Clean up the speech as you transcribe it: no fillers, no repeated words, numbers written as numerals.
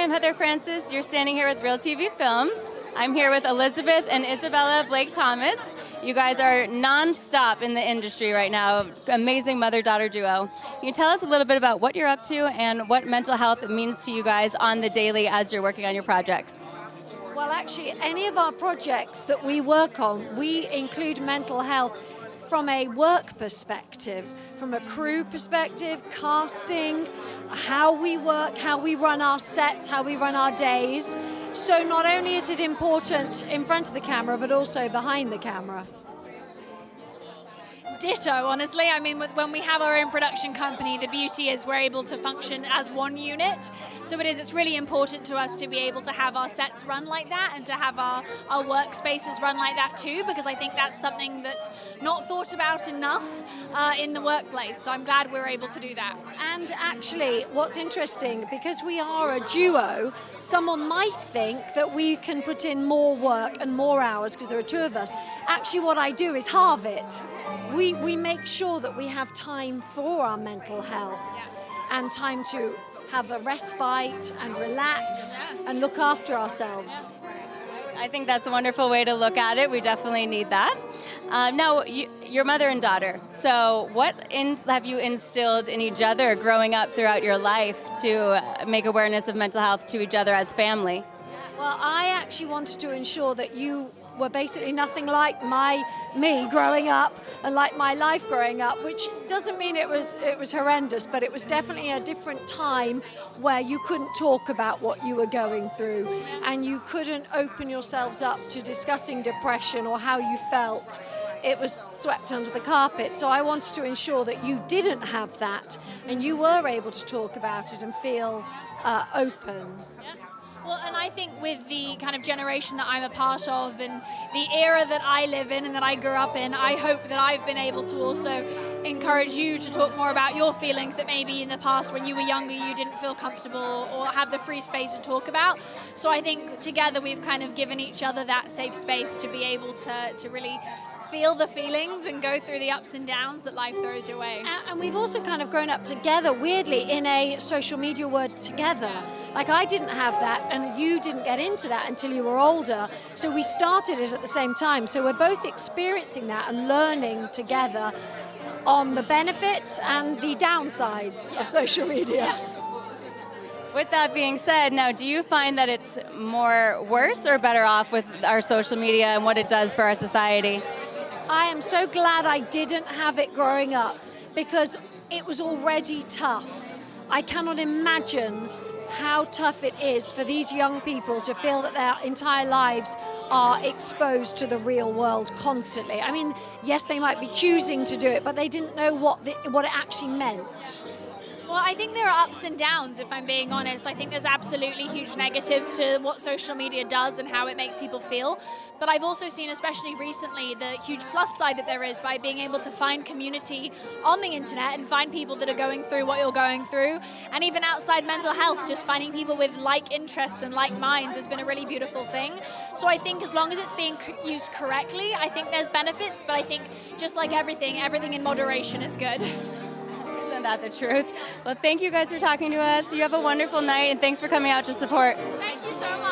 I'm Heather Francis. You're standing here with Real TV Films. I'm here with Elizabeth and Isabella Blake-Thomas. You guys are non-stop in the industry right now. Amazing mother-daughter duo. Can you tell us a little bit about what you're up to and what mental health means to you guys on the daily as you're working on your projects? Well, actually, any of our projects that we work on, we include mental health from a work perspective, from a crew perspective, casting, how we work, how we run our sets, how we run our days. So not only is it important in front of the camera, but also behind the camera. Ditto, honestly. I mean, when we have our own production company, the beauty is we're able to function as one unit. So it's really important to us to be able to have our sets run like that and to have our workspaces run like that too, because I think that's something that's not thought about enough in the workplace. So I'm glad we're able to do that. And actually, what's interesting, because we are a duo, someone might think that we can put in more work and more hours because there are two of us. Actually, what I do is halve it. We make sure that we have time for our mental health and time to have a respite and relax and look after ourselves. I think that's a wonderful way to look at it. We definitely need that. Now, you're mother and daughter. So what have you instilled in each other growing up throughout your life to make awareness of mental health to each other as family? Well, I actually wanted to ensure that you were basically nothing like me growing up and like my life growing up, which doesn't mean it was horrendous, but it was definitely a different time where you couldn't talk about what you were going through and you couldn't open yourselves up to discussing depression or how you felt. It was swept under the carpet. So I wanted to ensure that you didn't have that and you were able to talk about it and feel open. Well, and I think with the kind of generation that I'm a part of and the era that I live in and that I grew up in, I hope that I've been able to also encourage you to talk more about your feelings that maybe in the past when you were younger you didn't feel comfortable or have the free space to talk about. So I think together we've kind of given each other that safe space to be able to really feel the feelings and go through the ups and downs that life throws your way. And we've also kind of grown up together, weirdly, in a social media world together. Like I didn't have that and you didn't get into that until you were older. So we started it at the same time. So we're both experiencing that and learning together on the benefits and the downsides of social media. With that being said, now do you find that it's more worse or better off with our social media and what it does for our society? I am so glad I didn't have it growing up because it was already tough. I cannot imagine how tough it is for these young people to feel that their entire lives are exposed to the real world constantly. I mean, yes, they might be choosing to do it, but they didn't know what it actually meant. Well, I think there are ups and downs, if I'm being honest. I think there's absolutely huge negatives to what social media does and how it makes people feel. But I've also seen, especially recently, the huge plus side that there is by being able to find community on the internet and find people that are going through what you're going through. And even outside mental health, just finding people with like interests and like minds has been a really beautiful thing. So I think as long as it's being used correctly, I think there's benefits. But I think just like everything in moderation is good. Isn't that the truth? Well, thank you guys for talking to us. You have a wonderful night, and thanks for coming out to support. Thank you so much.